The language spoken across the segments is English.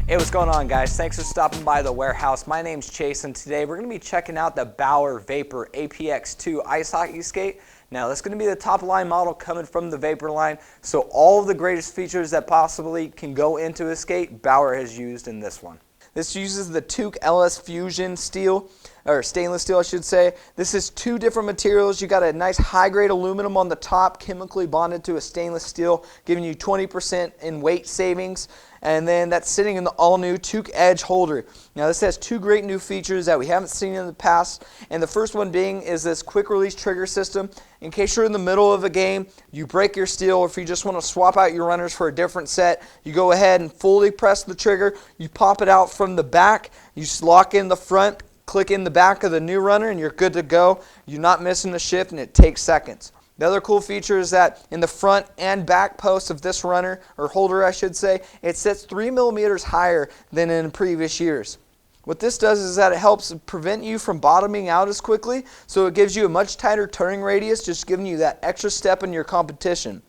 Hey, what's going on, guys? Thanks for stopping by the warehouse. My name's Chase, and today we're going to be checking out the Bauer Vapor APX2 ice hockey skate. Now, this is going to be the top line model coming from the Vapor line, so all of the greatest features that possibly can go into a skate, Bauer has used in this one. This uses the Tuke LS Fusion steel, or stainless steel I should say. This is two different materials. You got a nice high grade aluminum on the top, chemically bonded to a stainless steel, giving you 20% in weight savings. And then that's sitting in the all-new Tuke Edge holder. Now this has two great new features that we haven't seen in the past, and the first one being is this quick release trigger system. In case you're in the middle of a game, you break your steel, or if you just want to swap out your runners for a different set, you go ahead and fully press the trigger, you pop it out from the back, you lock in the front, click in the back of the new runner, and you're good to go. You're not missing the shift, and it takes seconds. The other cool feature is that in the front and back posts of this runner, or holder I should say, it sits 3 millimeters higher than in previous years. What this does is that it helps prevent you from bottoming out as quickly, so it gives you a much tighter turning radius, just giving you that extra step in your competition.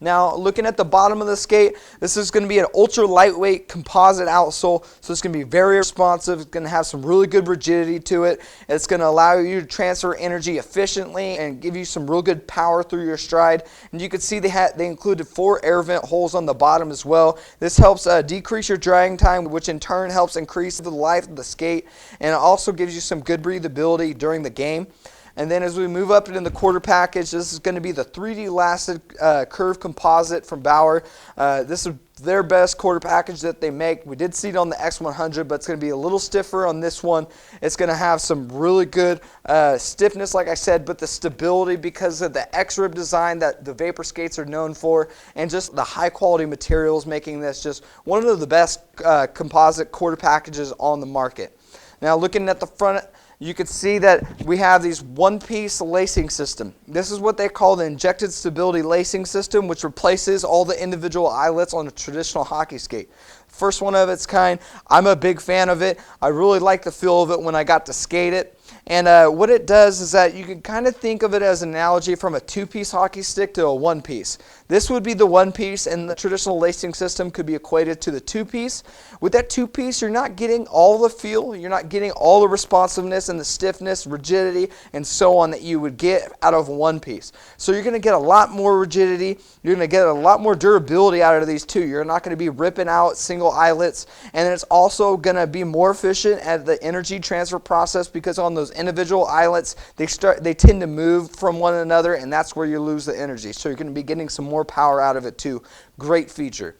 Now, looking at the bottom of the skate, this is going to be an ultra lightweight composite outsole, so it's going to be very responsive. It's going to have some really good rigidity to it. It's going to allow you to transfer energy efficiently and give you some real good power through your stride. And you can see they included 4 air vent holes on the bottom as well. This helps decrease your drying time, which in turn helps increase the life of the skate, and it also gives you some good breathability during the game. And then as we move up in the quarter package, this is going to be the 3D lasted curved composite from Bauer. This is their best quarter package that they make. We did see it on the X100, but it's going to be a little stiffer on this one. It's going to have some really good stiffness, like I said, but the stability because of the X-rib design that the Vapor skates are known for, and just the high quality materials, making this just one of the best composite quarter packages on the market. Now, looking at the front, you can see that we have these one-piece lacing system. This is what they call the injected stability lacing system, which replaces all the individual eyelets on a traditional hockey skate. First one of its kind. I'm a big fan of it. I really like the feel of it when I got to skate it. And what it does is that you can kind of think of it as an analogy from a 2-piece hockey stick to a 1-piece. This would be the 1-piece, and the traditional lacing system could be equated to the 2-piece. With that 2-piece, you're not getting all the feel, you're not getting all the responsiveness and the stiffness, rigidity, and so on that you would get out of a 1-piece. So you're going to get a lot more rigidity, you're going to get a lot more durability out of these two. You're not going to be ripping out single eyelets, and it's also going to be more efficient at the energy transfer process because on those individual eyelets, they tend to move from one another, and that's where you lose the energy. So you're going to be getting some more power out of it too. Great feature.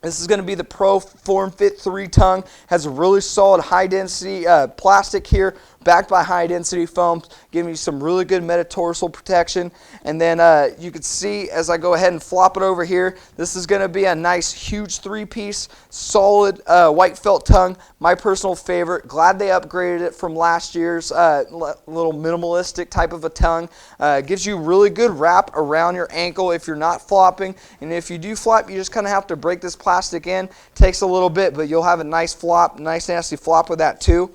This is going to be the Pro Form Fit 3-tongue. Has a really solid high density plastic here, backed by high density foam, giving you some really good metatarsal protection. And then you can see as I go ahead and flop it over here, this is going to be a nice huge 3-piece solid white felt tongue. My personal favorite. Glad they upgraded it from last year's little minimalistic type of a tongue. Gives you really good wrap around your ankle if you're not flopping. And if you do flop, you just kind of have to break this plastic in. Takes a little bit, but you'll have a nice flop, nice nasty flop with that too.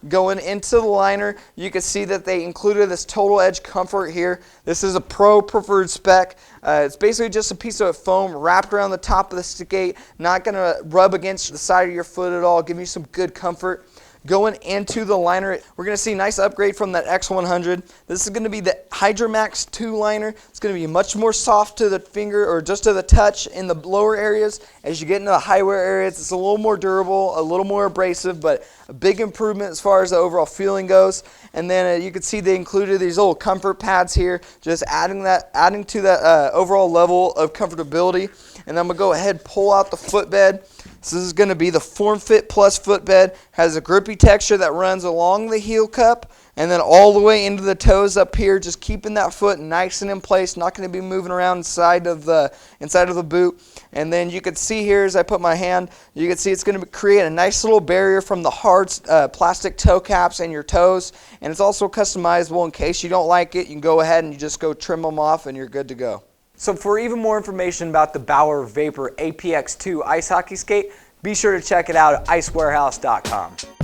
Going into the liner, you can see that they included this Total Edge Comfort here. This is a pro preferred spec. It's basically just a piece of foam wrapped around the top of the skate, not going to rub against the side of your foot at all, giving you some good comfort. Going into the liner, we're going to see a nice upgrade from that X100. This is going to be the HydroMax 2 liner. It's going to be much more soft to the finger or just to the touch in the lower areas. As you get into the high wear areas, it's a little more durable, a little more abrasive, but a big improvement as far as the overall feeling goes. And then you can see they included these little comfort pads here, just adding to that overall level of comfortability. And I'm going to go ahead and pull out the footbed. So this is going to be the Form Fit Plus footbed. Has a grippy texture that runs along the heel cup and then all the way into the toes up here, just keeping that foot nice and in place, not going to be moving around inside of the boot. And then you can see here as I put my hand, you can see it's going to create a nice little barrier from the hard plastic toe caps and your toes. And it's also customizable in case you don't like it. You can go ahead and you just go trim them off and you're good to go. So for even more information about the Bauer Vapor APX2 ice hockey skate, be sure to check it out at icewarehouse.com.